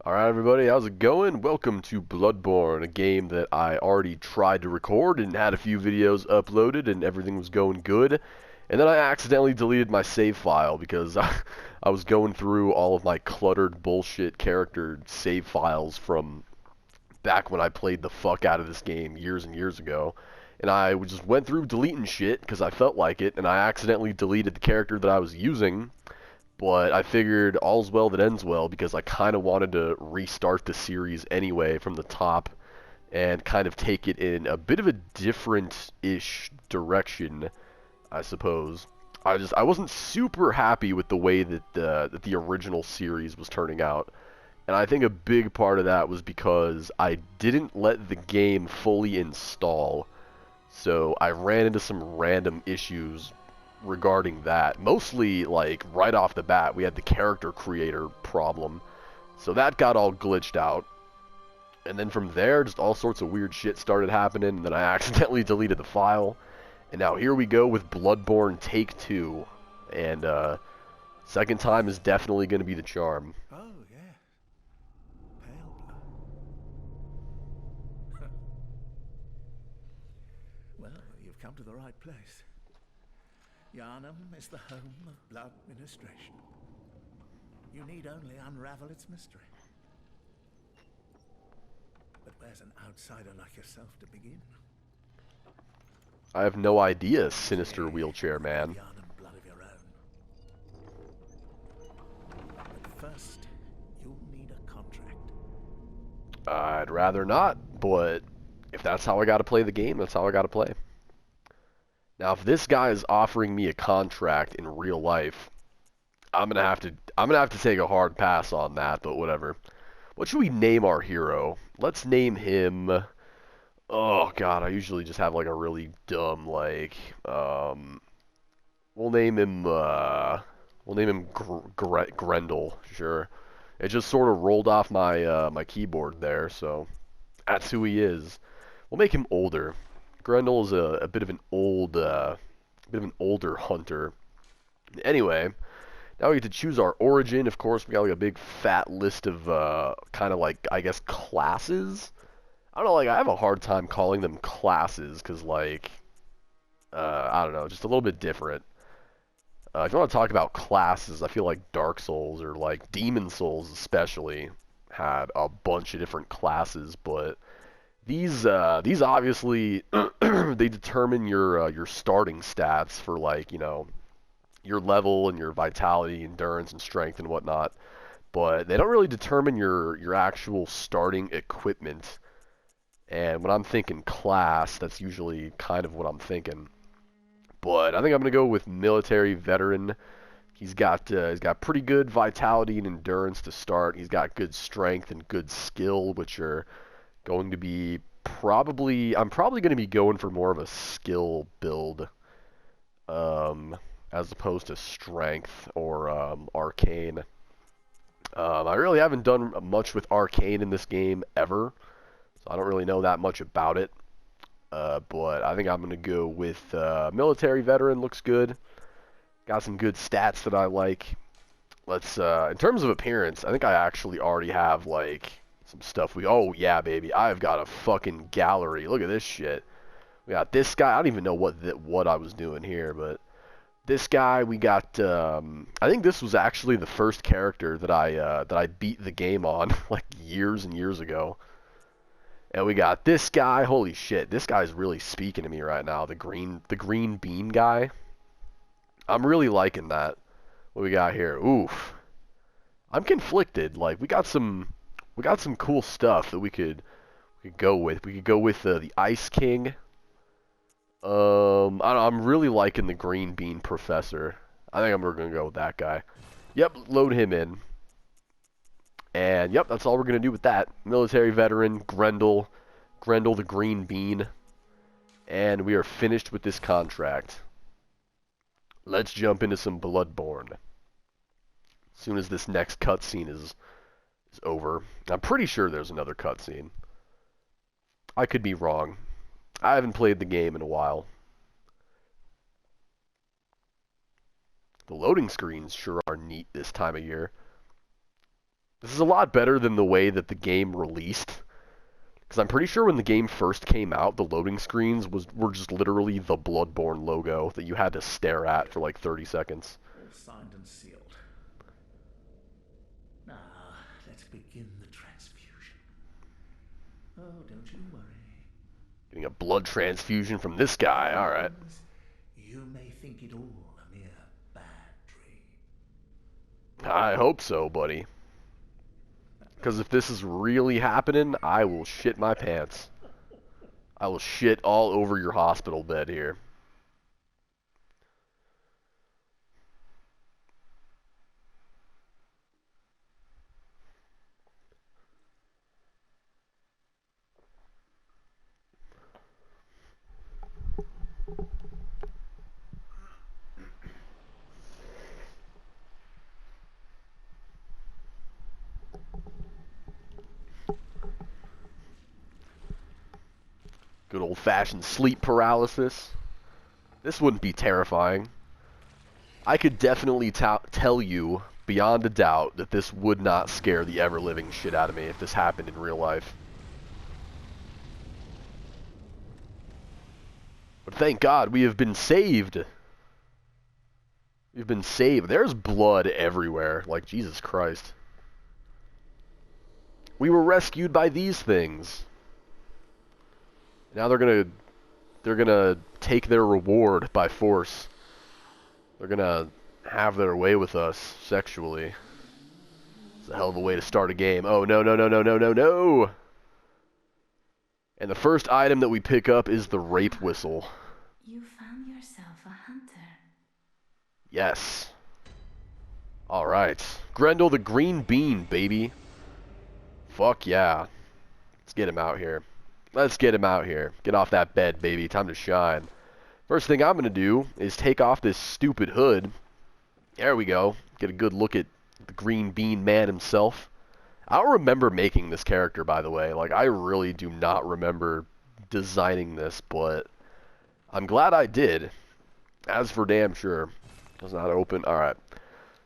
Alright everybody, how's it going? Welcome to Bloodborne, a game that I already tried to record and had a few videos uploaded and everything was going good. And then I accidentally deleted my save file because I was going through all of my cluttered bullshit character save files from back when I played the fuck out of this game years and years ago. And I just went through deleting shit because I felt like it, and I accidentally deleted the character that I was using. But I figured all's well that ends well because I kind of wanted to restart the series anyway from the top and kind of take it in a bit of a different-ish direction, I suppose. I wasn't super happy with the way that the original series was turning out. And I think a big part of that was because I didn't let the game fully install. So I ran into some random issues regarding that. Mostly, like, right off the bat, we had the character creator problem. So that got all glitched out. And then from there, just all sorts of weird shit started happening, and then I accidentally deleted the file. And now here we go with Bloodborne Take 2. And, second time is definitely going to be the charm. Oh, yeah. Pale blood. Well, you've come to the right place. Yharnam is the home of blood ministration. You need only unravel its mystery. But where's an outsider like yourself to begin? I have no idea, sinister wheelchair man. Yharnam blood of your own. But first, you'll need a contract. I'd rather not, but if that's how I gotta play the game, that's how I gotta play. Now, if this guy is offering me a contract in real life, I'm gonna have to take a hard pass on that, but whatever. What should we name our hero? Let's name him. Oh God, I usually just have like a really dumb we'll name him Grendel. Sure. It just sort of rolled off my my keyboard there, so that's who he is. We'll make him older. Grendel is a bit of an older hunter. Anyway, now we get to choose our origin. Of course, we got like a big fat list of kind of like, I guess, classes. I don't know, like I have a hard time calling them classes because like I don't know, just a little bit different. If you want to talk about classes, I feel like Dark Souls or like Demon Souls especially had a bunch of different classes, but these obviously they determine your starting stats for, like, you know, your level and your vitality, endurance, and strength and whatnot. But they don't really determine your actual starting equipment. And when I'm thinking class, that's usually kind of what I'm thinking. But I think I'm gonna go with military veteran. He's got pretty good vitality and endurance to start. He's got good strength and good skill, which are going to be I'm probably going to be going for more of a skill build, as opposed to strength or arcane. I really haven't done much with arcane in this game ever, so I don't really know that much about it. But I think I'm going to go with military veteran. Looks good. Got some good stats that I like. Let's in terms of appearance, I think I actually already have like some stuff. Oh yeah, baby, I've got a fucking gallery. Look at this shit. We got this guy. I don't even know what I was doing here, but this guy. We got. I think this was actually the first character that I beat the game on like years and years ago. And we got this guy. Holy shit, this guy's really speaking to me right now. The green bean guy. I'm really liking that. What we got here? Oof. I'm conflicted. Like we got some cool stuff that we could go with. We could go with the Ice King. I'm really liking the Green Bean Professor. I think we're gonna go with that guy. Yep, load him in. And yep, that's all we're gonna do with that. Military veteran, Grendel the Green Bean, and we are finished with this contract. Let's jump into some Bloodborne. As soon as this next cutscene is over. I'm pretty sure there's another cutscene. I could be wrong. I haven't played the game in a while. The loading screens sure are neat this time of year. This is a lot better than the way that the game released. Because I'm pretty sure when the game first came out, the loading screens were just literally the Bloodborne logo that you had to stare at for like 30 seconds. All signed and sealed. Now, let's begin the transfusion. Oh, don't you worry. Getting a blood transfusion from this guy, alright. You may think it all a mere bad dream. I hope so, buddy. Because if this is really happening, I will shit my pants. I will shit all over your hospital bed here. Good old-fashioned sleep paralysis. This wouldn't be terrifying. I could definitely tell you, beyond a doubt, that this would not scare the ever-living shit out of me if this happened in real life. But thank God, we have been saved. We've been saved. There's blood everywhere. Like, Jesus Christ. We were rescued by these things. Now they're gonna take their reward by force. They're gonna have their way with us sexually. It's a hell of a way to start a game. Oh, no, no, no, no, no, no, no! And the first item that we pick up is the rape whistle. You found yourself a hunter. Yes. Alright. Grendel the Green Bean, baby. Fuck yeah. Let's get him out here. Let's get him out here. Get off that bed, baby. Time to shine. First thing I'm going to do is take off this stupid hood. There we go. Get a good look at the Green Bean Man himself. I don't remember making this character, by the way. Like, I really do not remember designing this, but I'm glad I did. As for damn sure. Does not open. Alright.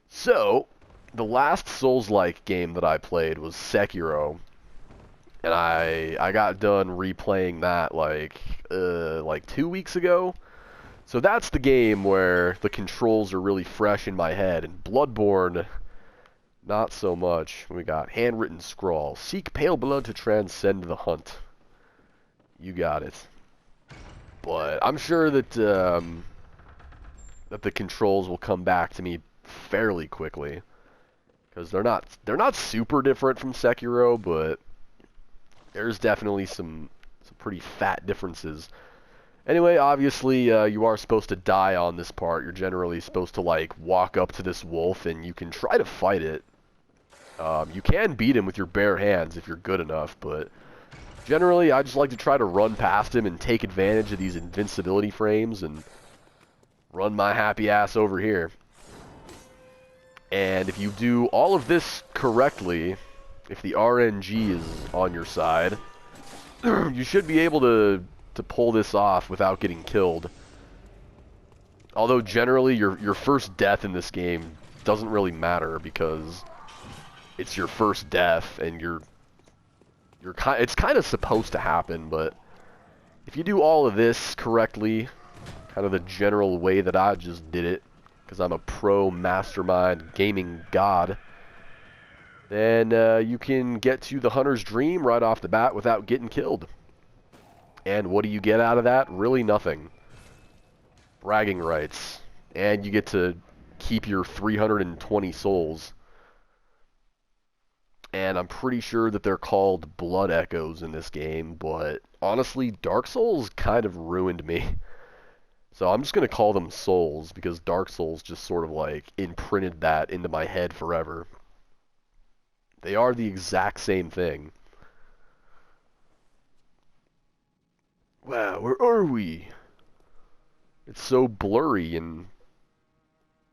So, the last Souls-like game that I played was Sekiro. And I got done replaying that like 2 weeks ago. So that's the game where the controls are really fresh in my head. And Bloodborne, not so much. We got handwritten scrawl. Seek pale blood to transcend the hunt. You got it. But I'm sure that that the controls will come back to me fairly quickly. Because they're not super different from Sekiro, but there's definitely some pretty fat differences. Anyway, obviously, you are supposed to die on this part. You're generally supposed to, like, walk up to this wolf, and you can try to fight it. You can beat him with your bare hands if you're good enough, but generally, I just like to try to run past him and take advantage of these invincibility frames and run my happy ass over here. And if you do all of this correctly, if the RNG is on your side, you should be able to pull this off without getting killed. Although generally your first death in this game doesn't really matter because it's your first death and it's kind of supposed to happen, but if you do all of this correctly, kind of the general way that I just did it, because I'm a pro mastermind gaming god, then you can get to the Hunter's Dream right off the bat without getting killed. And what do you get out of that? Really nothing. Bragging rights. And you get to keep your 320 souls. And I'm pretty sure that they're called blood echoes in this game, but honestly, Dark Souls kind of ruined me. So I'm just going to call them souls, because Dark Souls just sort of like imprinted that into my head forever. They are the exact same thing. Wow, where are we? It's so blurry and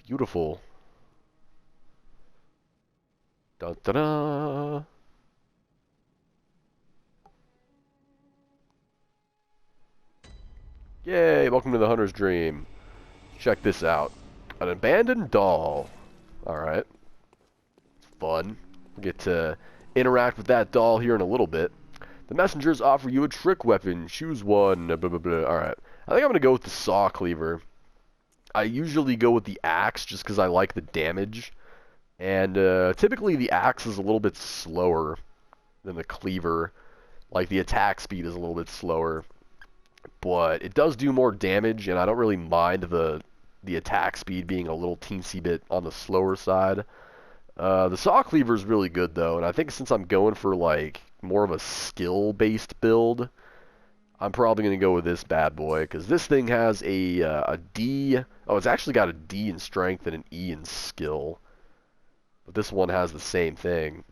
beautiful. Dun da da. Yay, welcome to the Hunter's Dream. Check this out. An abandoned doll. Alright. Fun. We'll get to interact with that doll here in a little bit. The messengers offer you a trick weapon. Choose one. Blah, blah, blah. Alright. I think I'm going to go with the saw cleaver. I usually go with the axe just because I like the damage. And typically the axe is a little bit slower than the cleaver. Like the attack speed is a little bit slower. But it does do more damage, and I don't really mind the attack speed being a little teensy bit on the slower side. The saw cleaver is really good though, and I think since I'm going for like more of a skill-based build, I'm probably going to go with this bad boy, because this thing has a D. Oh, it's actually got a D in strength and an E in skill. But this one has the same thing.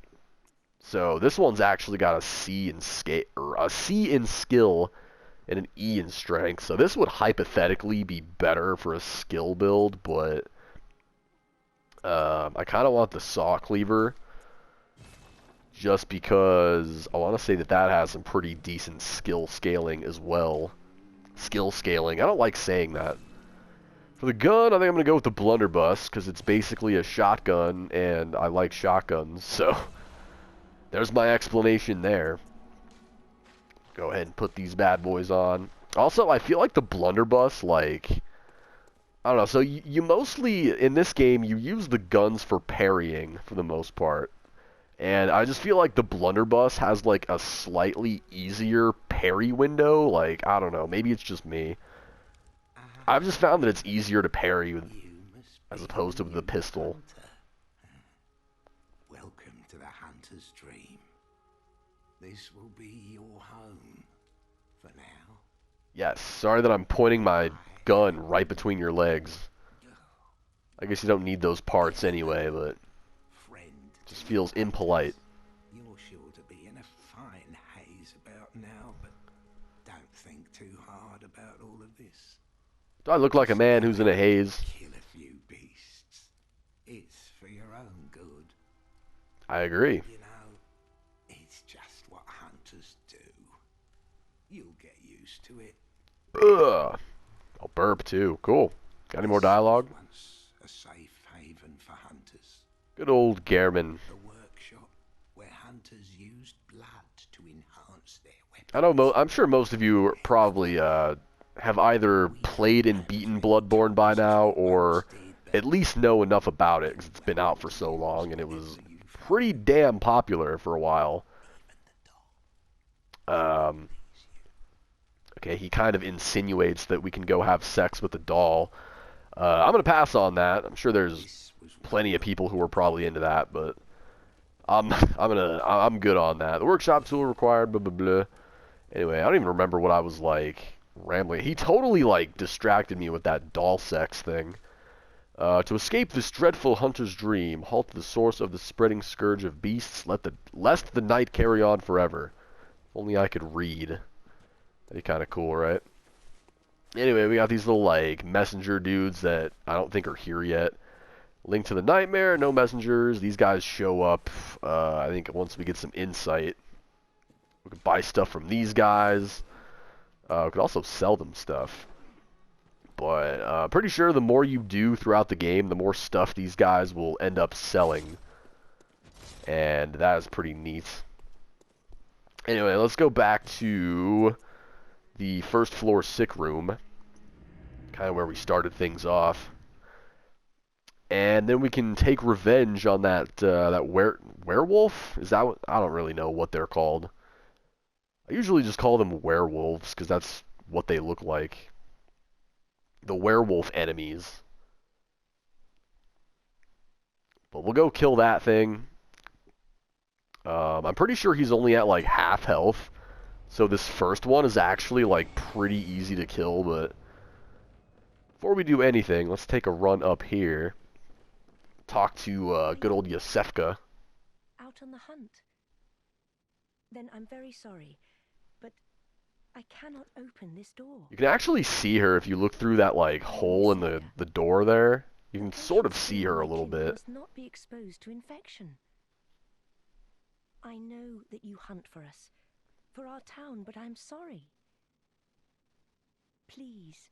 So this one's actually got a C in skill and an E in strength. So this would hypothetically be better for a skill build, but I kind of want the saw cleaver just because I want to say that has some pretty decent skill scaling as well. Skill scaling. I don't like saying that. For the gun, I think I'm going to go with the blunderbuss because it's basically a shotgun, and I like shotguns, so there's my explanation there. Go ahead and put these bad boys on. Also, I feel like the blunderbuss, like, I don't know, so you mostly, in this game, you use the guns for parrying for the most part. And I just feel like the blunderbuss has, like, a slightly easier parry window. Like, I don't know, maybe it's just me. I've just found that it's easier to parry with, as opposed to with the pistol. Welcome to the hunter's dream. This will be your home for now. Yes, sorry that I'm pointing my gun right between your legs. I guess you don't need those parts anyway, but it just feels impolite. You're sure to be in a fine haze about now, but don't think too hard about all of this. Do I look like a man who's in a haze? Kill a few beasts. It's for your own good. I agree. You know, it's just what hunters do. You'll get used to it. Ugh. I'll burp too. Cool. Got any more dialogue? Once a safe haven for hunters. Good old Gehrman. The workshop where hunters used blood to enhance their weapons. I know. I'm sure most of you probably have either played and beaten Bloodborne by now, or at least know enough about it because it's been out for so long and it was pretty damn popular for a while. Okay, he kind of insinuates that we can go have sex with the doll. I'm gonna pass on that. I'm sure there's plenty of people who are probably into that, but I'm good on that. The workshop tool required. Blah blah blah. Anyway, I don't even remember what I was like rambling. He totally like distracted me with that doll sex thing. To escape this dreadful hunter's dream, halt the source of the spreading scourge of beasts. Lest the night carry on forever. If only I could read. That'd be kind of cool, right? Anyway, we got these little, like, messenger dudes that I don't think are here yet. Link to the nightmare, no messengers. These guys show up, I think, once we get some insight. We could buy stuff from these guys. We could also sell them stuff. But pretty sure the more you do throughout the game, the more stuff these guys will end up selling. And that is pretty neat. Anyway, let's go back to the first floor sick room, kind of where we started things off, and then we can take revenge on that werewolf. Is that what, I don't really know what they're called. I usually just call them werewolves because that's what they look like. The werewolf enemies. But we'll go kill that thing. I'm pretty sure he's only at like half health. So this first one is actually, like, pretty easy to kill, but before we do anything, let's take a run up here. Talk to good old Yosefka. Out on the hunt? Then I'm very sorry, but I cannot open this door. You can actually see her if you look through that, like, hole in the door there. You can sort of see her a little bit. Must not be exposed to infection. I know that you hunt for us. For our town, but I'm sorry. Please.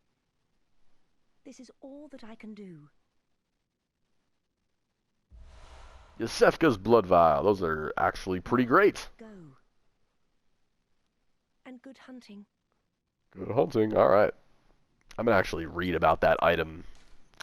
This is all that I can do. Yosefka's Blood Vial. Those are actually pretty great. Go. And good hunting. Good hunting. Alright. I'm going to actually read about that item.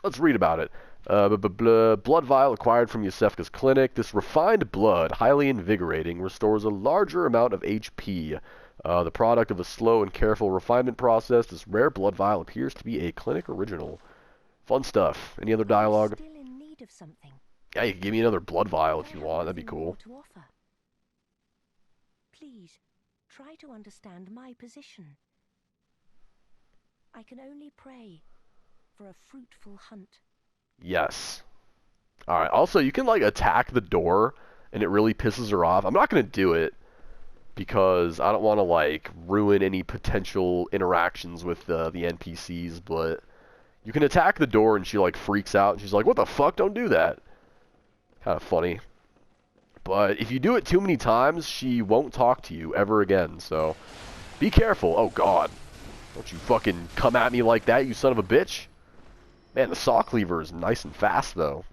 Let's read about it. Blood Vial acquired from Yosefka's clinic. This refined blood, highly invigorating, restores a larger amount of HP. The product of a slow and careful refinement process, this rare Blood Vial appears to be a clinic original. Fun stuff. Any other dialogue? Still in need of something. Yeah, you can give me another Blood Vial if you I have want. That'd be nothing cool. more to offer. Please, try to understand my position. I can only pray for a fruitful hunt. Yes. Alright, also, you can, like, attack the door, and it really pisses her off. I'm not going to do it, because I don't want to, like, ruin any potential interactions with the NPCs, but you can attack the door, and she, like, freaks out, and she's like, what the fuck, don't do that. Kind of funny. But if you do it too many times, she won't talk to you ever again, so be careful. Oh, God. Don't you fucking come at me like that, you son of a bitch. Man, the saw cleaver is nice and fast, though.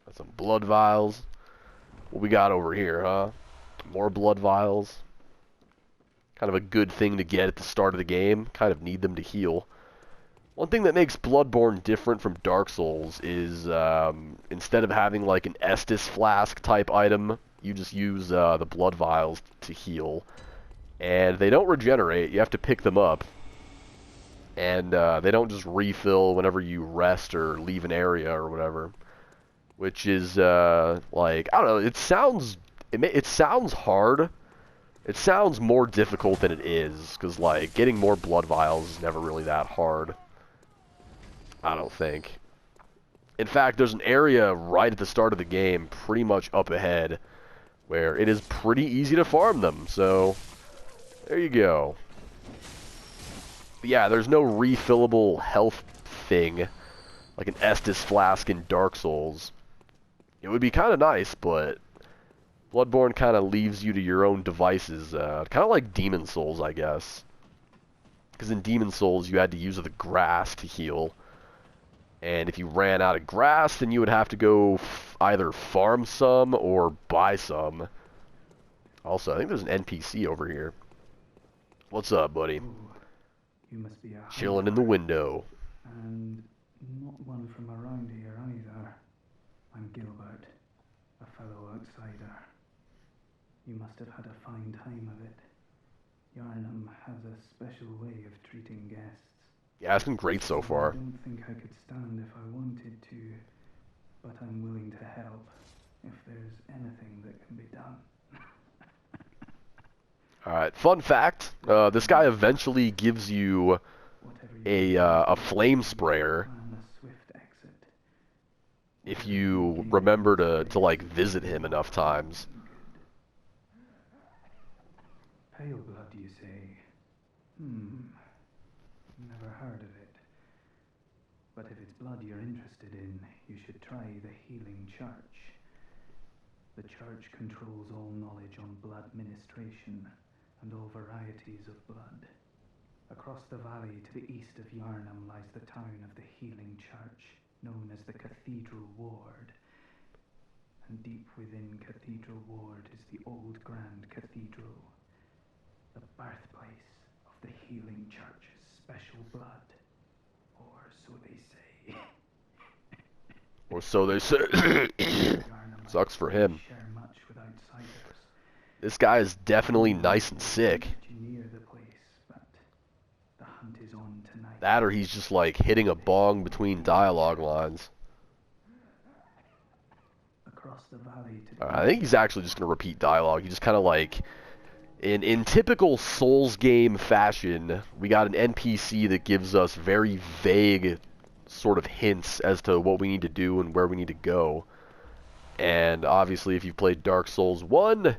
Got some blood vials. What we got over here, huh? More blood vials. Kind of a good thing to get at the start of the game. Kind of need them to heal. One thing that makes Bloodborne different from Dark Souls is instead of having like an Estus flask type item, you just use the blood vials to heal. And they don't regenerate. You have to pick them up. And they don't just refill whenever you rest or leave an area or whatever. Which is, like, I don't know, it sounds hard. It sounds more difficult than it is. Because, like, getting more blood vials is never really that hard. I don't think. In fact, there's an area right at the start of the game, pretty much up ahead, where it is pretty easy to farm them. So, there you go. But yeah, there's no refillable health thing, like an Estus flask in Dark Souls. It would be kind of nice, but Bloodborne kind of leaves you to your own devices, kind of like Demon Souls, I guess. Because in Demon Souls, you had to use the grass to heal. And if you ran out of grass, then you would have to go either farm some or buy some. Also, I think there's an NPC over here. What's up, buddy? You must be a Chilling in the window. and not one from around here either. I'm Gilbert, a fellow outsider. You must have had a fine time of it. Yarnum has a special way of treating guests. Yeah, it's been great so far. I don't think I could stand if I wanted to, but I'm willing to help if there's anything that can be done. Alright, fun fact, this guy eventually gives you a flame sprayer Plan a swift exit. if you remember to like visit him enough times. Pale blood, you say? Never heard of it. But if it's blood you're interested in, you should try the Healing Church. The church controls all knowledge on blood ministration and all varieties of blood. Across the valley to the east of Yarnum lies the town of the Healing Church, known as the Cathedral Ward. And deep within Cathedral Ward is the old Grand Cathedral, the birthplace of the Healing Church's special blood. Or so they say. Or so they say. Yarnum Sucks for him. share much with outsiders. This guy is definitely nice and sick. Near the place, but the hunt is on tonight. That or he's just like hitting a bong between dialogue lines. Across the valley to the I think he's actually just going to repeat dialogue. He just kind of like, in typical Souls game fashion, we got an NPC that gives us very vague sort of hints as to what we need to do and where we need to go. And obviously if you've played Dark Souls 1,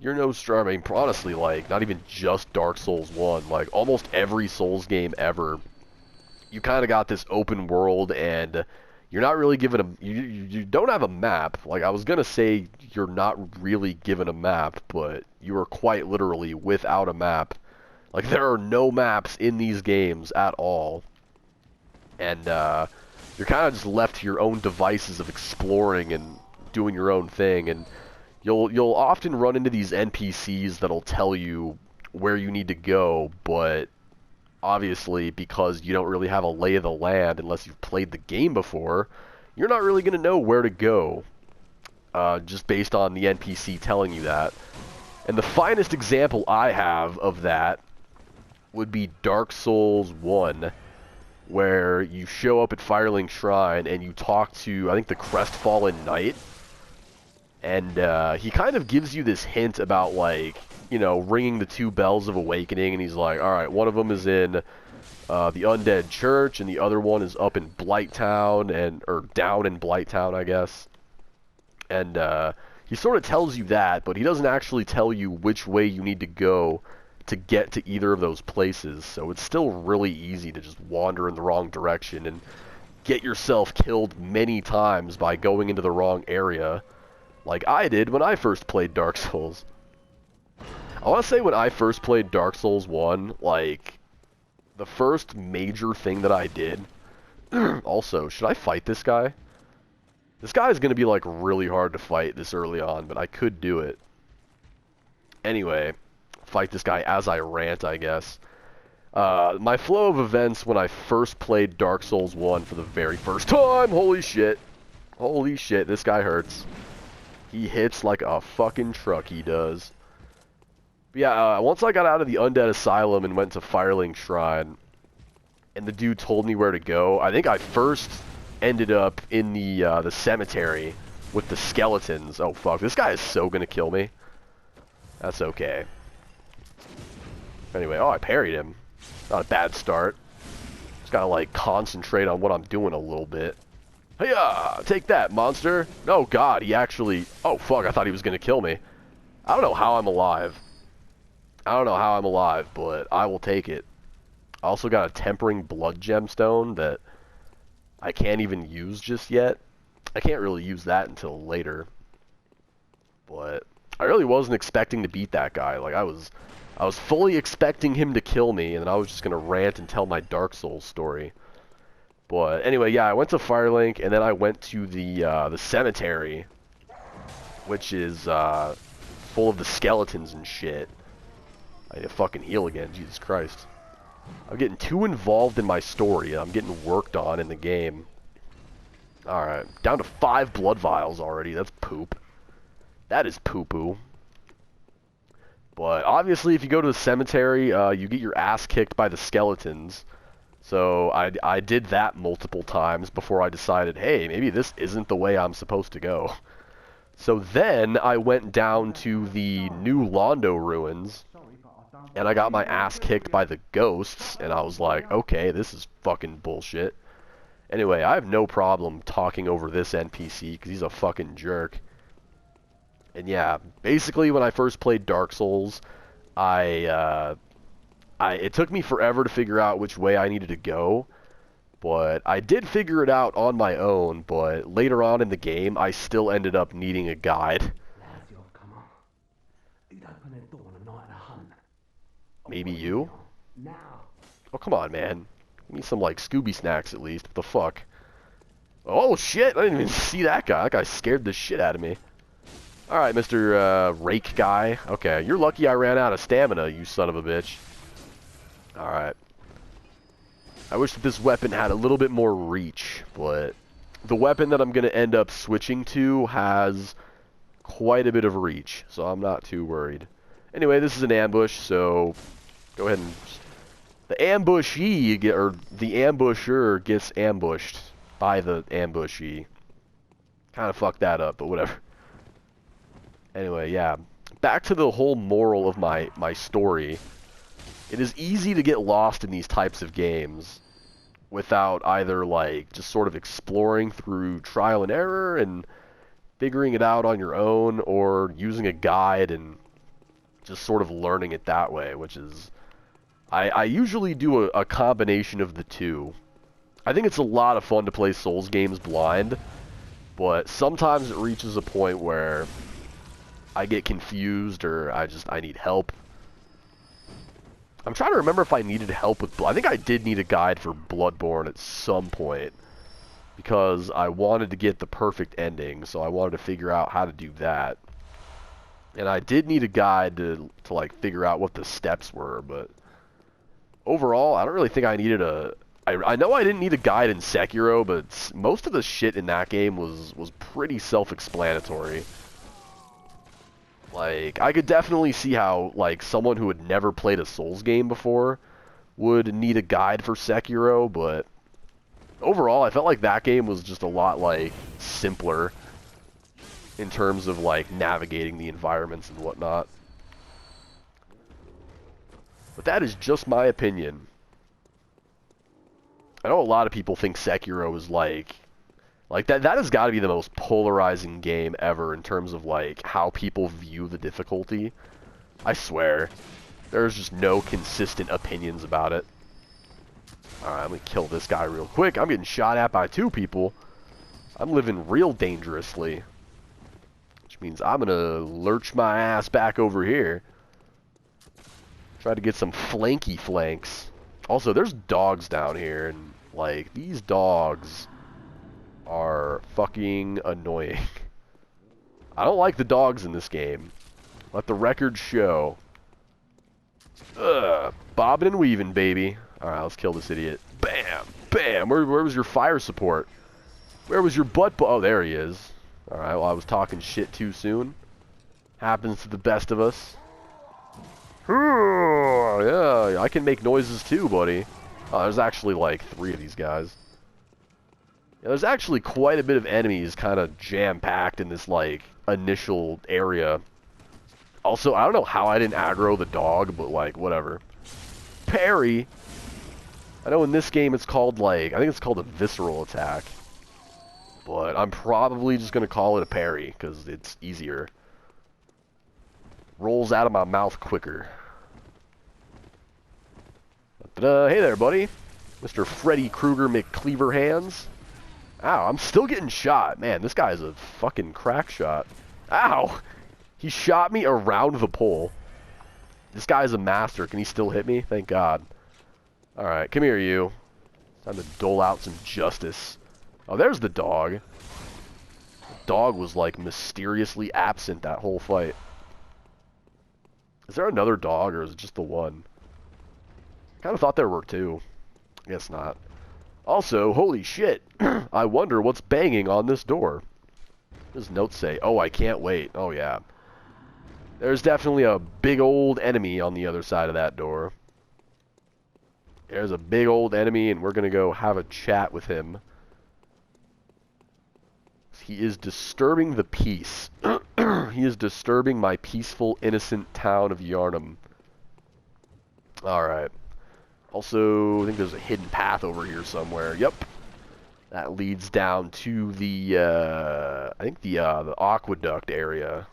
you're no stranger. I mean, honestly, like, not even just Dark Souls 1, like, almost every Souls game ever, you kind of got this open world, and you're not really given a... You don't have a map. Like, I was going to say you're not really given a map, but you are quite literally without a map. Like, there are no maps in these games at all. And, you're kind of just left to your own devices of exploring and doing your own thing, and you'll often run into these NPCs that'll tell you where you need to go, but obviously because you don't really have a lay of the land unless you've played the game before, you're not really going to know where to go, just based on the NPC telling you that. And the finest example I have of that would be Dark Souls 1, where you show up at Firelink Shrine and you talk to, I think, the Crestfallen Knight, and he kind of gives you this hint about, like, you know, ringing the 2 bells of awakening, and he's like, alright, one of them is in the Undead Church, and the other one is up in Blighttown, or down in Blighttown, I guess. And he sort of tells you that, but he doesn't actually tell you which way you need to go to get to either of those places, so it's still really easy to just wander in the wrong direction and get yourself killed many times by going into the wrong area, like I did when I first played Dark Souls. I want to say when I first played Dark Souls 1, like, the first major thing that I did... Also, should I fight this guy? This guy is going to be, like, really hard to fight this early on, but I could do it. Anyway, fight this guy as I rant, I guess. My flow of events when I first played Dark Souls 1 for the very first time, holy shit. Holy shit, this guy hurts. He hits like a fucking truck, he does. But yeah, once I got out of the Undead Asylum and went to Firelink Shrine, and the dude told me where to go, I think I first ended up in the cemetery with the skeletons. Oh fuck, this guy is so gonna kill me. That's okay. Anyway, oh, I parried him. Not a bad start. Just gotta, like, concentrate on what I'm doing a little bit. Hey-ya! Take that, monster! Oh god, he actually... Oh fuck, I thought he was gonna kill me. I don't know how I'm alive. I don't know how I'm alive, but I will take it. I also got a Tempering Blood Gemstone that I can't even use just yet. I can't really use that until later. But I really wasn't expecting to beat that guy. Like, I was fully expecting him to kill me, and then I was just gonna rant and tell my Dark Souls story. But anyway, yeah, I went to Firelink, and then I went to the cemetery, which is full of the skeletons and shit. I need to fucking heal again, Jesus Christ. I'm getting too involved in my story. I'm getting worked on in the game. Alright, down to 5 blood vials already. That's poop. That is poo-poo. But obviously, if you go to the cemetery, you get your ass kicked by the skeletons. So I did that multiple times before I decided, hey, maybe this isn't the way I'm supposed to go. So then I went down to the New Londo ruins, and I got my ass kicked by the ghosts, and I was like, okay, this is fucking bullshit. Anyway, I have no problem talking over this NPC, because he's a fucking jerk. And yeah, basically when I first played Dark Souls, it took me forever to figure out which way I needed to go, but I did figure it out on my own, but later on in the game, I still ended up needing a guide. Maybe you? Oh, come on, man. Give me some, like, Scooby snacks at least. What the fuck? Oh, shit! I didn't even see that guy. That guy scared the shit out of me. Alright, Mr. Rake guy. Okay, you're lucky I ran out of stamina, you son of a bitch. Alright. I wish that this weapon had a little bit more reach, but the weapon that I'm going to end up switching to has quite a bit of reach, so I'm not too worried. Anyway, this is an ambush, so go ahead and... The ambushee, or the ambusher gets ambushed by the ambushee. Kind of fucked that up, but whatever. Anyway, yeah. Back to the whole moral of my story. It is easy to get lost in these types of games without either, like, just sort of exploring through trial and error and figuring it out on your own, or using a guide and just sort of learning it that way, which is... I usually do a combination of the two. I think it's a lot of fun to play Souls games blind, but sometimes it reaches a point where I get confused, or I need help. I'm trying to remember if I needed help with... I think I did need a guide for Bloodborne at some point. because I wanted to get the perfect ending, so I wanted to figure out how to do that. And I did need a guide to like figure out what the steps were, but overall, I don't really think I needed a... I know I didn't need a guide in Sekiro, but most of the shit in that game was pretty self-explanatory. Like, I could definitely see how, like, someone who had never played a Souls game before would need a guide for Sekiro, but overall, I felt like that game was just a lot, like, simpler in terms of, like, navigating the environments and whatnot. But that is just my opinion. I know a lot of people think Sekiro is, like that has got to be the most polarizing game ever in terms of, like, how people view the difficulty. I swear. There's just no consistent opinions about it. Alright, I'm gonna kill this guy real quick. I'm getting shot at by 2 people. I'm living real dangerously. Which means I'm gonna lurch my ass back over here. Try to get some flanky flanks. Also, there's dogs down here, and, like, these dogs are fucking annoying. I don't like the dogs in this game. Let the record show. Ugh. Bobbing and weaving, baby. Alright, let's kill this idiot. Bam! Bam! Where was your fire support? Where was your butt? Oh, there he is. Alright, well, I was talking shit too soon. Happens to the best of us. Yeah, I can make noises too, buddy. Oh, there's actually like 3 of these guys. Yeah, there's actually quite a bit of enemies kind of jam-packed in this, like, initial area. Also, I don't know how I didn't aggro the dog, but, like, whatever. Parry! I know in this game it's called, like, I think it's called a visceral attack. But I'm probably just going to call it a parry, because it's easier. Rolls out of my mouth quicker. Hey there, buddy. Mr. Freddy Krueger McCleaverhands. Ow, I'm still getting shot. Man, this guy's a fucking crack shot. Ow! He shot me around the pole. This guy's a master. Can he still hit me? Thank God. Alright, come here, you. Time to dole out some justice. Oh, there's the dog. The dog was, like, mysteriously absent that whole fight. Is there another dog, or is it just the one? I kind of thought there were 2. I guess not. Also, holy shit, I wonder what's banging on this door. What does notes say? Oh, I can't wait. Oh, yeah. There's definitely a big old enemy on the other side of that door. There's a big old enemy, and we're going to go have a chat with him. He is disturbing the peace. He is disturbing my peaceful, innocent town of Yarnum. Alright. Also, I think there's a hidden path over here somewhere. Yep. That leads down to the, I think the aqueduct area.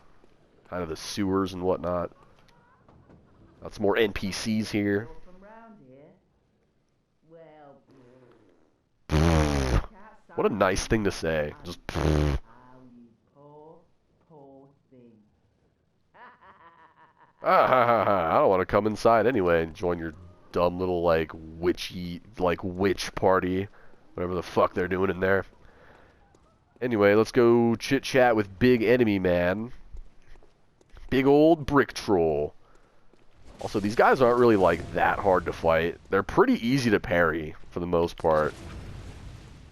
Kind of the sewers and whatnot. Got some more NPCs here. What a nice thing to say. Just I don't want to come inside anyway and join your dumb little, like, witchy, like, witch party. Whatever the fuck they're doing in there. Anyway, let's go chit-chat with Big Enemy Man. Big old brick troll. Also, these guys aren't really, like, that hard to fight. They're pretty easy to parry, for the most part.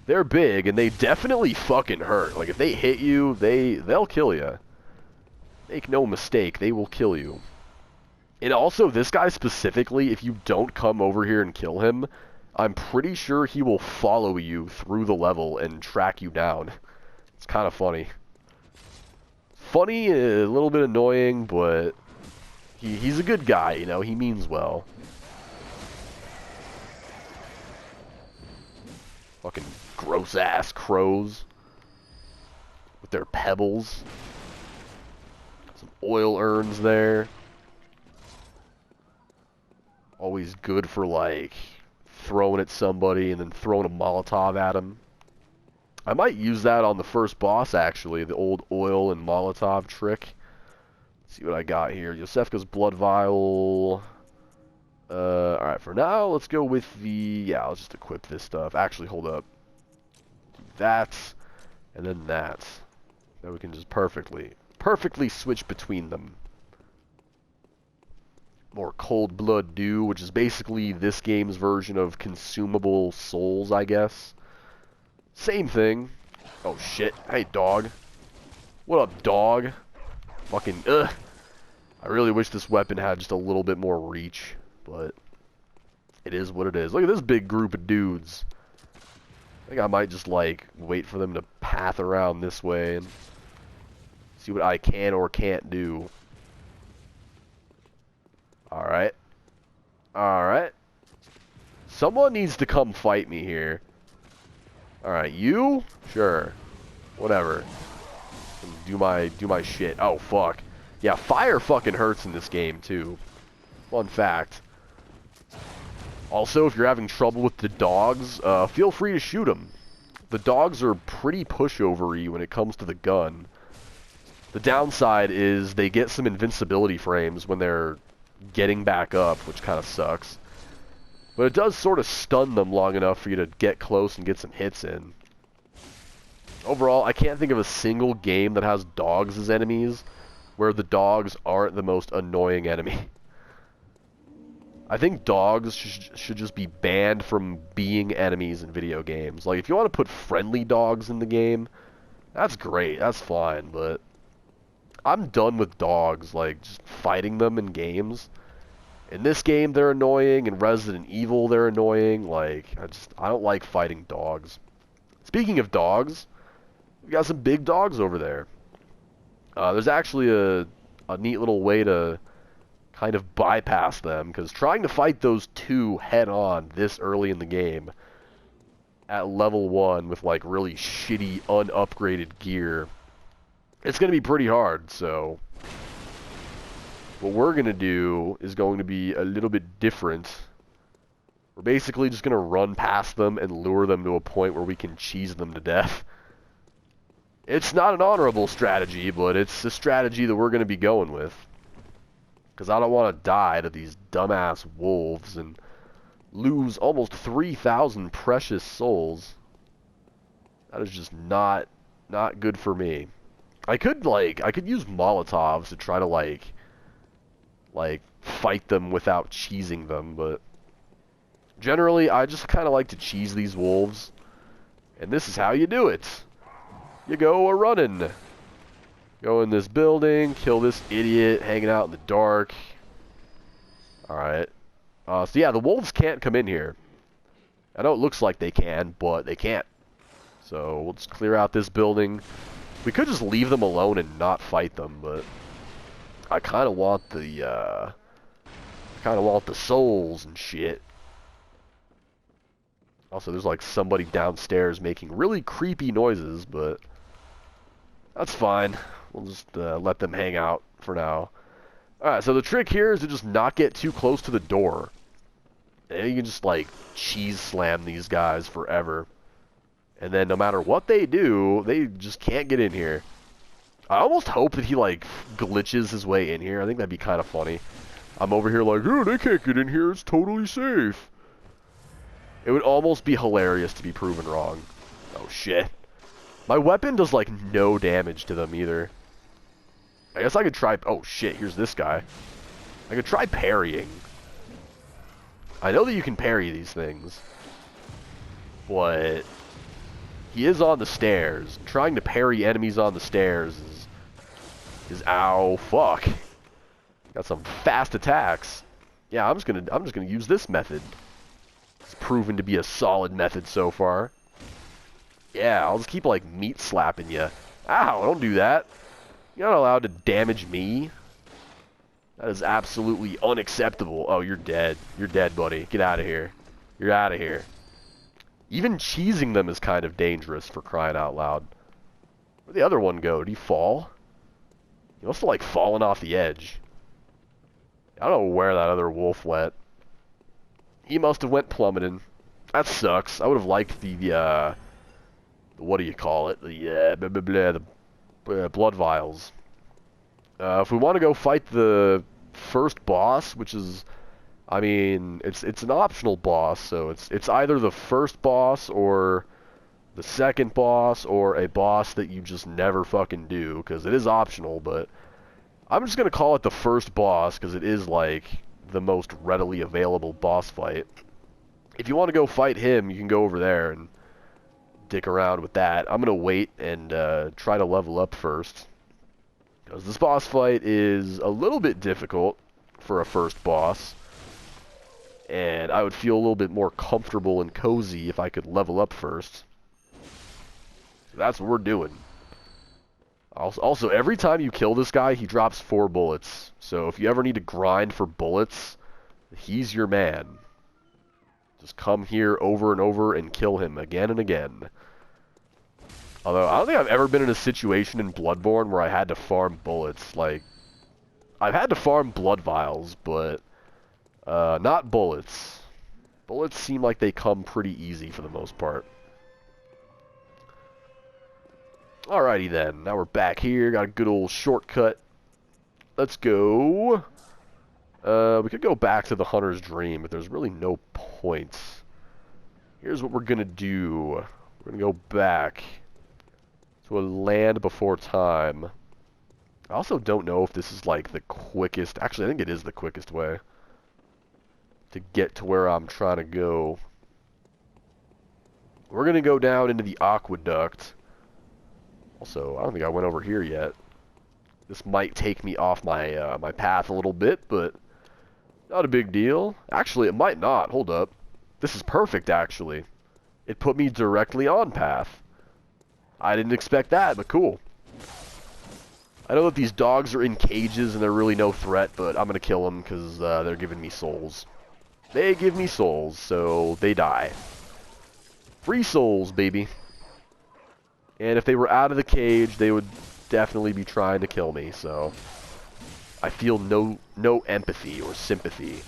They're big, and they definitely fucking hurt. Like, if they hit you, they'll kill you. Make no mistake, they will kill you. And also, this guy specifically, if you don't come over here and kill him, I'm pretty sure he will follow you through the level and track you down. It's kind of funny. Funny, a little bit annoying, but he's a good guy, you know, he means well. Fucking gross-ass crows. With their pebbles. Some oil urns there. Always good for, like, throwing at somebody and then throwing a Molotov at them. I might use that on the first boss, actually. The old oil and Molotov trick. Let's see what I got here. Yosefka's Blood Vial. Alright, for now, let's go with the... Yeah, I'll just equip this stuff. Actually, hold up. that, and then that. Then we can just perfectly switch between them. More cold blood dew, which is basically this game's version of consumable souls, I guess. Same thing. Oh shit. Hey, dog. What up, dog? Fucking, ugh. I really wish this weapon had just a little bit more reach, but it is what it is. Look at this big group of dudes. I think I might just, like, wait for them to path around this way and see what I can or can't do. Alright. Alright. Someone needs to come fight me here. Alright, you? Sure. Whatever. Do my shit. Oh, fuck. Yeah, fire fucking hurts in this game, too. Fun fact. Also, if you're having trouble with the dogs, feel free to shoot them. The dogs are pretty pushover-y when it comes to the gun. The downside is they get some invincibility frames when they're getting back up, which kind of sucks. But it does sort of stun them long enough for you to get close and get some hits in. Overall, I can't think of a single game that has dogs as enemies where the dogs aren't the most annoying enemy. I think dogs should just be banned from being enemies in video games. Like, if you want to put friendly dogs in the game, that's great, that's fine, but I'm done with dogs, like, just fighting them in games. In this game, they're annoying. In Resident Evil, they're annoying. Like, I don't like fighting dogs. Speaking of dogs, we got some big dogs over there. There's actually a neat little way to kind of bypass them, because trying to fight those two head-on this early in the game at level 1 with, like, really shitty, unupgraded gear, it's going to be pretty hard, so what we're going to do is going to be a little bit different. We're basically just going to run past them and lure them to a point where we can cheese them to death. It's not an honorable strategy, but it's a strategy that we're going to be going with. Because I don't want to die to these dumbass wolves and lose almost 3,000 precious souls. That is just not good for me. I could use Molotovs to try to like fight them without cheesing them, but generally I just kind of like to cheese these wolves, and this is how you do it. You go a-running. Go in this building, kill this idiot hanging out in the dark. Alright. So yeah, the wolves can't come in here. I know it looks like they can, but they can't. So we'll just clear out this building. We could just leave them alone and not fight them, but I kind of want the souls and shit. Also, there's like somebody downstairs making really creepy noises, but that's fine. We'll just let them hang out for now. Alright, so the trick here is to just not get too close to the door. And you can just, like, cheese slam these guys forever. And then no matter what they do, they just can't get in here. I almost hope that he, like, glitches his way in here. I think that'd be kind of funny. I'm over here like, oh, they can't get in here. It's totally safe. It would almost be hilarious to be proven wrong. Oh, shit. My weapon does, like, no damage to them either. I guess I could try... Oh, shit, here's this guy. I could try parrying. I know that you can parry these things. But he is on the stairs. Trying to parry enemies on the stairs is ow, fuck. Got some fast attacks. Yeah, I'm just gonna use this method. It's proven to be a solid method so far. Yeah, I'll just keep, like, meat slapping you. Ow, don't do that. You're not allowed to damage me. That is absolutely unacceptable. Oh, you're dead. You're dead, buddy. Get out of here. You're out of here. Even cheesing them is kind of dangerous, for crying out loud. Where'd the other one go? Did he fall? He must have, like, fallen off the edge. I don't know where that other wolf went. He must have went plummeting. That sucks. I would have liked the what do you call it? The blood vials. If we want to go fight the first boss, which is, I mean, it's an optional boss, so it's either the first boss or the second boss or a boss that you just never fucking do, because it is optional, but I'm just going to call it the first boss because it is like the most readily available boss fight. If you want to go fight him, you can go over there and dick around with that. I'm going to wait and try to level up first, because this boss fight is a little bit difficult for a first boss, and I would feel a little bit more comfortable and cozy if I could level up first. So that's what we're doing. Also, every time you kill this guy, he drops 4 bullets. So if you ever need to grind for bullets, he's your man. Just come here over and over and kill him again and again. Although, I don't think I've ever been in a situation in Bloodborne where I had to farm bullets. Like, I've had to farm blood vials, but not bullets. Bullets seem like they come pretty easy for the most part. Alrighty then, now we're back here, got a good old shortcut. Let's go. We could go back to the Hunter's Dream, but there's really no point. Here's what we're gonna do. We're gonna go back to a land before time. I also don't know if this is like the quickest, actually I think it is the quickest way to get to where I'm trying to go. We're gonna go down into the aqueduct. Also, I don't think I went over here yet. This might take me off my my path a little bit, but not a big deal. Actually, it might not. Hold up. This is perfect, actually. It put me directly on path. I didn't expect that, but cool. I know that these dogs are in cages and they're really no threat, but I'm going to kill them because they're giving me souls. They give me souls, so they die. Free souls, baby. And if they were out of the cage, they would definitely be trying to kill me, so I feel no empathy or sympathy.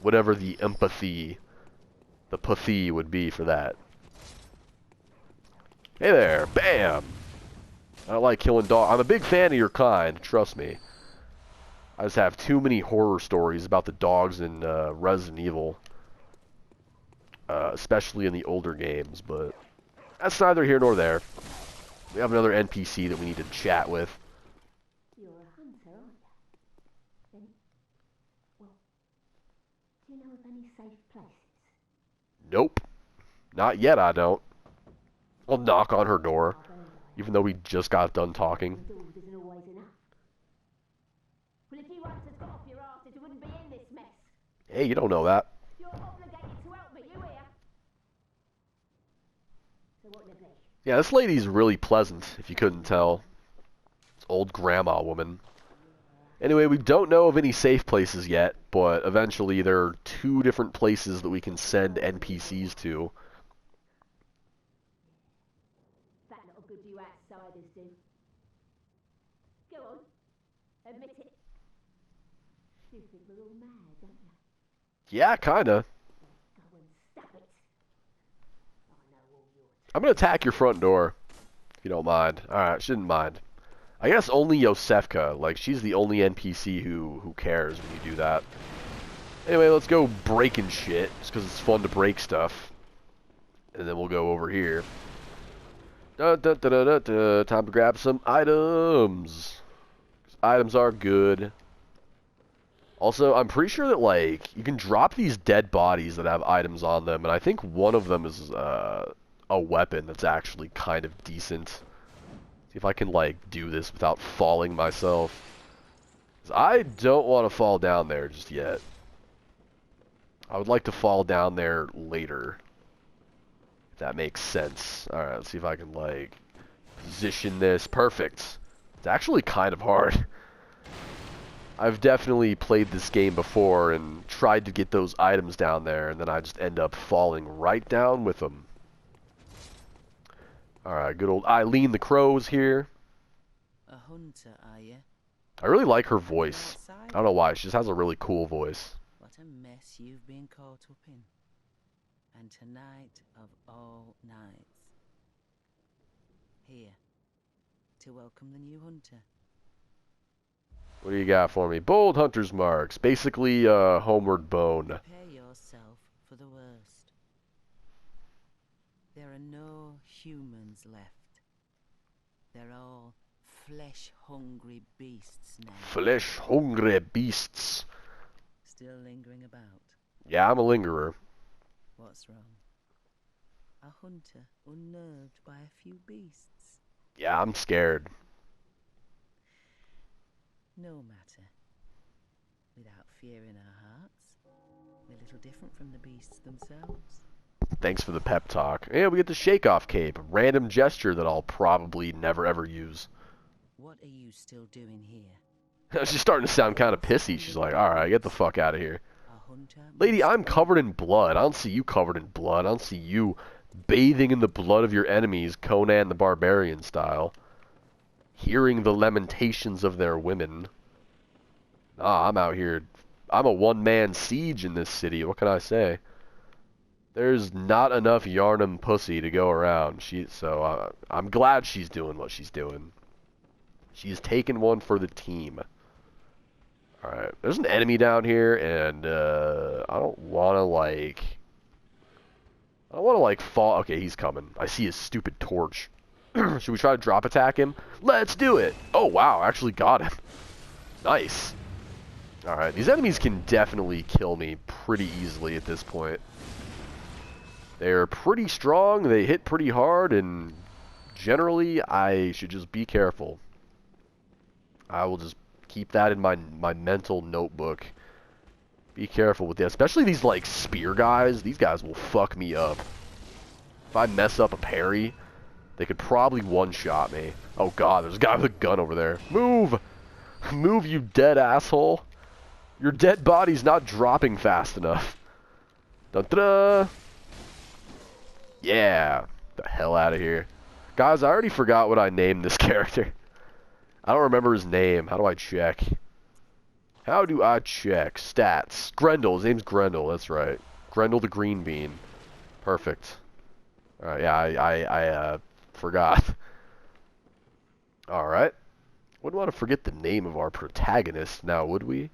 Whatever the empathy, the pathy would be for that. Hey there, bam! I don't like killing dogs. I'm a big fan of your kind, trust me. I just have too many horror stories about the dogs in Resident Evil. Especially in the older games, but that's neither here nor there. We have another NPC that we need to chat with. You're a hunter, aren't you? Then, well, do you know of any safe places? Nope. Not yet, I don't. I'll knock on her door, even though we just got done talking. The doors isn't always enough. Well, if you hunters got off your asses, you wouldn't be in this mess. Hey, you don't know that. You're obligated to help me, you hear? So what will it be? Yeah, this lady's really pleasant, if you couldn't tell. It's old grandma woman. Anyway, we don't know of any safe places yet, but eventually there are 2 different places that we can send NPCs to. That lot of good you outsiders do. Go on, admit it. You think we're all mad, don't you? Yeah, kinda. Go and stop it. I know all your I'm gonna attack your front door, if you don't mind. Alright, shouldn't mind. I guess only Yosefka, like, she's the only NPC who cares when you do that. Anyway, let's go breaking shit, just because it's fun to break stuff. And then we'll go over here. Time to grab some items. 'Cause items are good. Also, I'm pretty sure that, like, you can drop these dead bodies that have items on them, and I think one of them is a weapon that's actually kind of decent. See if I can, like, do this without falling myself. 'Cause I don't want to fall down there just yet. I would like to fall down there later. If that makes sense. Alright, let's see if I can, like, position this. Perfect. It's actually kind of hard. I've definitely played this game before and tried to get those items down there, and then I just end up falling right down with them. Alright, good old Eileen the Crow's here. A hunter, are you? I really like her voice. I don't know why, she just has a really cool voice. What a mess you've been caught up in. And tonight of all nights. Here, to welcome the new hunter. What do you got for me? Bold Hunter's Marks. Basically, Homeward Bone. Prepare yourself for the worst. There are no humans left. They're all flesh-hungry beasts now. Flesh-hungry beasts. Still lingering about. Yeah, I'm a lingerer. What's wrong? A hunter unnerved by a few beasts. Yeah, I'm scared. No matter. Without fear in our hearts, we're little different from the beasts themselves. Thanks for the pep talk. Yeah, we get the shake-off cape. A random gesture that I'll probably never ever use. What are you still doing here? She's starting to sound kind of pissy. She's like, alright, get the fuck out of here. Lady, I'm covered in blood. I don't see you covered in blood. I don't see you bathing in the blood of your enemies, Conan the Barbarian style. Hearing the lamentations of their women. Ah, I'm out here. I'm a one-man siege in this city. What can I say? There's not enough Yarnum pussy to go around. So I'm glad she's doing what she's doing. She's taken one for the team. Alright, there's an enemy down here, and I don't want to, like, fall. Okay, he's coming. I see his stupid torch. Should we try to drop attack him? Let's do it! Oh, wow, I actually got him. Nice. Alright, these enemies can definitely kill me pretty easily at this point. They're pretty strong, they hit pretty hard, and generally, I should just be careful. I will just keep that in my mental notebook. Be careful with that. Especially these, like, spear guys. These guys will fuck me up. If I mess up a parry, they could probably one-shot me. Oh, God, there's a guy with a gun over there. Move! Move, you dead asshole. Your dead body's not dropping fast enough. Dun-da-da! Yeah. The hell out of here. Guys, I already forgot what I named this character. I don't remember his name. How do I check? How do I check? Stats. Grendel. His name's Grendel. That's right. Grendel the Green Bean. Perfect. Alright, yeah, I forgot. Alright. Wouldn't want to forget the name of our protagonist now, would we?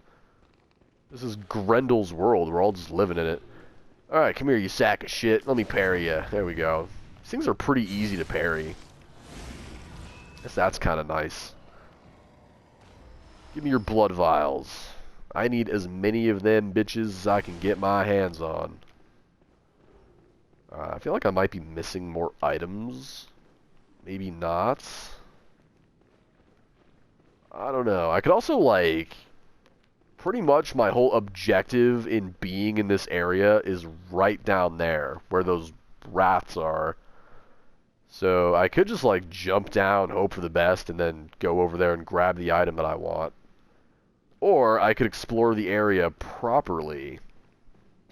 This is Grendel's world. We're all just living in it. Alright, come here, you sack of shit. Let me parry you. There we go. These things are pretty easy to parry. Guess that's kind of nice. Give me your blood vials. I need as many of them bitches as I can get my hands on. I feel like I might be missing more items. Maybe not. I don't know. I could also, like... Pretty much my whole objective in being in this area is right down there, where those rats are. So I could just, like, jump down, hope for the best, and then go over there and grab the item that I want. Or I could explore the area properly.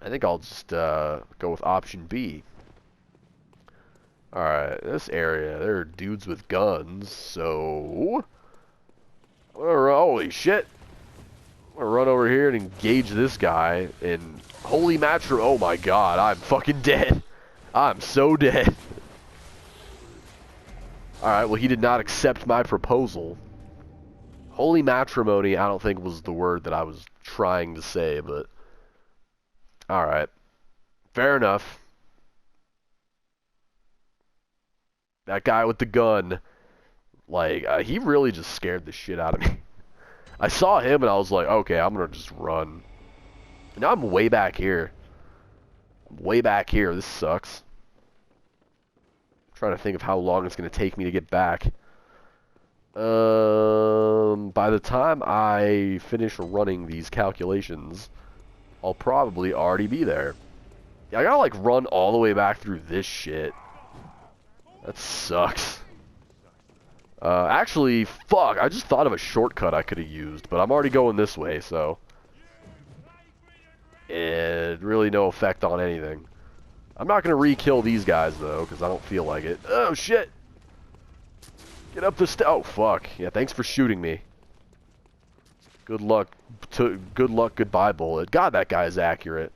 I think I'll just go with option B. Alright, this area, there are dudes with guns, so... Holy shit! I'm gonna run over here and engage this guy, and... Holy matro... Oh my god, I'm fucking dead! I'm so dead! Alright, well he did not accept my proposal. Holy matrimony, I don't think was the word that I was trying to say, but... Alright. Fair enough. That guy with the gun, like, he really just scared the shit out of me. I saw him and I was like, okay, I'm gonna just run. Now I'm way back here. I'm way back here. This sucks. I'm trying to think of how long it's gonna take me to get back. By the time I finish running these calculations, I'll probably already be there. Yeah, I gotta, like, run all the way back through this shit. That sucks. Actually, fuck, I just thought of a shortcut I could have used, but I'm already going this way, so... It really no effect on anything. I'm not gonna re-kill these guys, though, because I don't feel like it. Oh, shit! Get up the oh, fuck. Yeah, thanks for shooting me. Good luck, goodbye, bullet. God, that guy is accurate.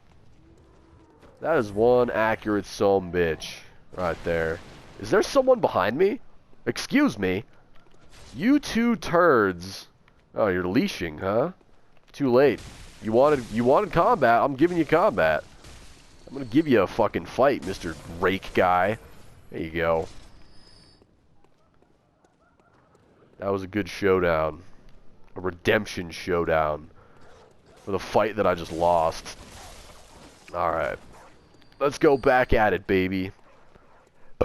That is one accurate bitch right there. Is there someone behind me? Excuse me. You two turds. Oh, you're leashing, huh? Too late. You wanted combat. I'm giving you combat. I'm gonna give you a fucking fight, Mr. Rake guy. There you go. That was a good showdown. A redemption showdown. For the fight that I just lost. Alright. Let's go back at it, baby.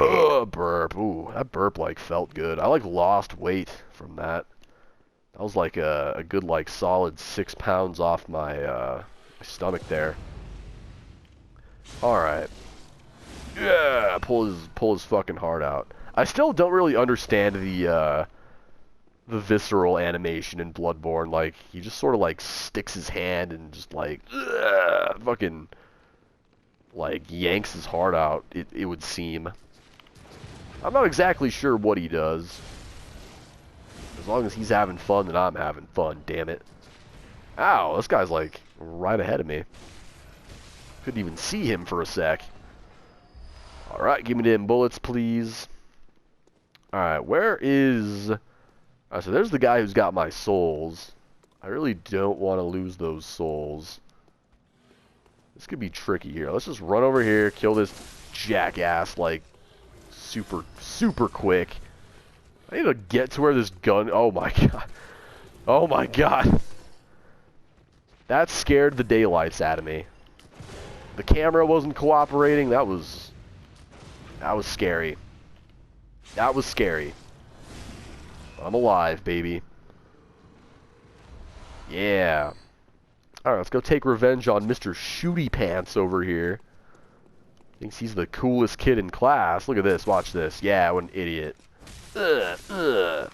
Ugh, burp. Ooh, that burp, like, felt good. I, like, lost weight from that. That was, like, a good, like, solid 6 pounds off my, my stomach there. Alright. Yeah, pull his fucking heart out. I still don't really understand the visceral animation in Bloodborne. Like, he just sort of, like, sticks his hand and just, like, fucking, like, yanks his heart out, it would seem. I'm not exactly sure what he does. As long as he's having fun, then I'm having fun, damn it. Ow, this guy's, like, right ahead of me. Couldn't even see him for a sec. Alright, give me them bullets, please. Alright, where is... Alright, so there's the guy who's got my souls. I really don't want to lose those souls. This could be tricky here. Let's just run over here, kill this jackass, like, super quick. I need to get to where this gun... Oh my god. Oh my god. That scared the daylights out of me. The camera wasn't cooperating. That was scary. That was scary. I'm alive, baby. Yeah. Alright, let's go take revenge on Mr. Shooty Pants over here. Thinks he's the coolest kid in class. Look at this. Watch this. Yeah, what an idiot. The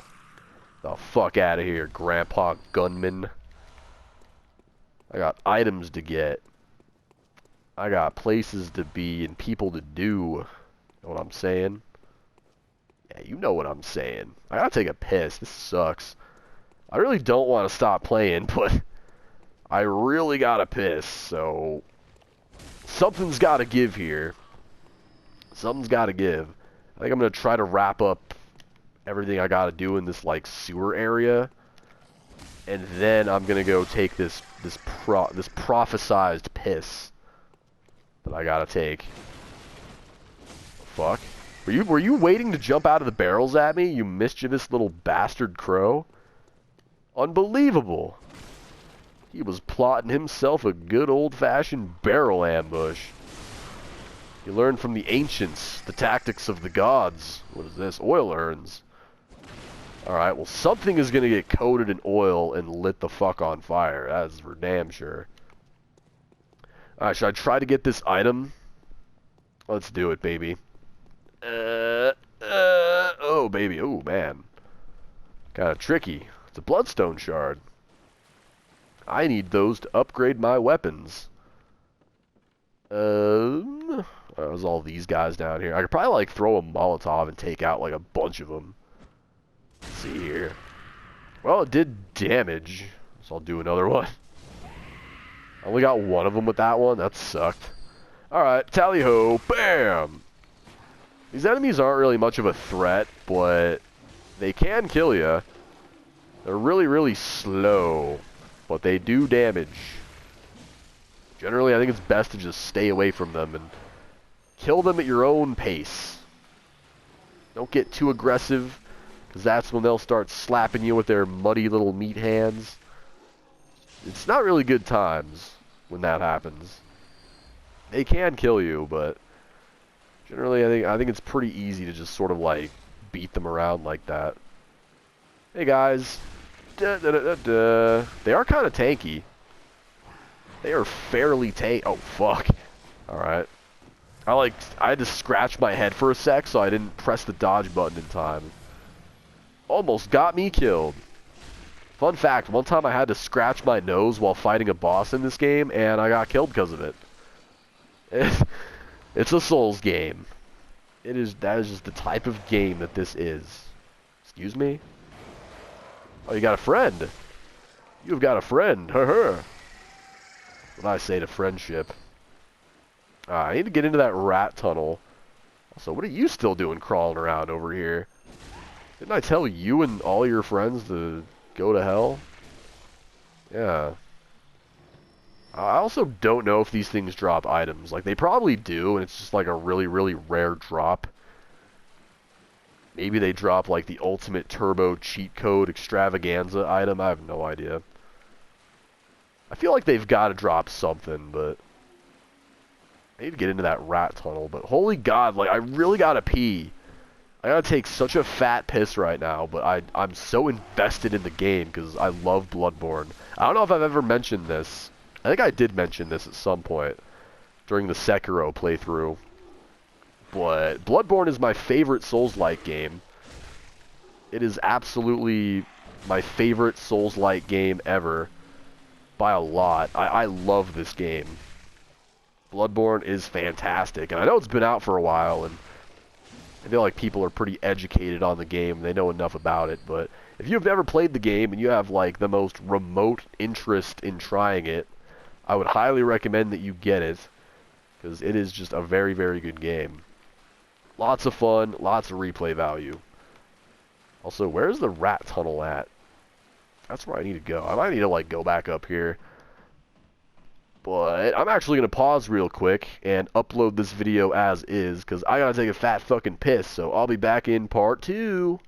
fuck out of here, Grandpa Gunman. I got items to get. I got places to be and people to do. Know what I'm saying? Yeah, you know what I'm saying. I gotta take a piss. This sucks. I really don't want to stop playing, but I really gotta piss, so something's gotta give here. Something's gotta give. I think I'm gonna try to wrap up everything I gotta do in this, like, sewer area, and then I'm gonna go take this prophesized piss that I gotta take. Fuck. Were you waiting to jump out of the barrels at me, you mischievous little bastard crow? Unbelievable. He was plotting himself a good old-fashioned barrel ambush. He learned from the ancients, the tactics of the gods. What is this? Oil urns. Alright, well, something is going to get coated in oil and lit the fuck on fire. That is for damn sure. Alright, should I try to get this item? Let's do it, baby. Oh, baby. Oh, man. Kind of tricky. It's a bloodstone shard. I need those to upgrade my weapons. There's all these guys down here. I could probably, like, throw a Molotov and take out, like, a bunch of them. Let's see here. Well, it did damage, so I'll do another one. I only got one of them with that one. That sucked. Alright, tally-ho. Bam! These enemies aren't really much of a threat, but they can kill you. They're really, really slow, but they do damage. Generally, I think it's best to just stay away from them and kill them at your own pace. Don't get too aggressive, because that's when they'll start slapping you with their muddy little meat hands. It's not really good times when that happens. They can kill you, but generally I think it's pretty easy to just sort of, like, beat them around like that. Hey guys. They are kind of tanky. They are fairly tanky. Oh, fuck. Alright. I had to scratch my head for a sec, so I didn't press the dodge button in time. Almost got me killed. Fun fact, one time I had to scratch my nose while fighting a boss in this game, and I got killed because of it. It's a Souls game. That is just the type of game that this is. Excuse me? Oh, you got a friend. You've got a friend. What I say to friendship. I need to get into that rat tunnel. Also, what are you still doing crawling around over here? Didn't I tell you and all your friends to go to hell? Yeah. I also don't know if these things drop items. Like, they probably do, and it's just like a really, really rare drop. Maybe they drop like the ultimate turbo cheat code extravaganza item. I have no idea. I feel like they've got to drop something, but I need to get into that rat tunnel. But holy God, like I really gotta pee. I gotta take such a fat piss right now, but I'm so invested in the game because I love Bloodborne. I don't know if I've ever mentioned this. I think I did mention this at some point during the Sekiro playthrough. But Bloodborne is my favorite Souls-like game. It is absolutely my favorite Souls-like game ever. By a lot. I love this game. Bloodborne is fantastic. And I know it's been out for a while, and I feel like people are pretty educated on the game. They know enough about it. But if you've never played the game and you have like the most remote interest in trying it, I would highly recommend that you get it. Because it is just a very, very good game. Lots of fun, lots of replay value. Also, where's the rat tunnel at? That's where I need to go. I might need to, like, go back up here. But I'm actually going to pause real quick and upload this video as is, because I got to take a fat fucking piss, so I'll be back in part 2.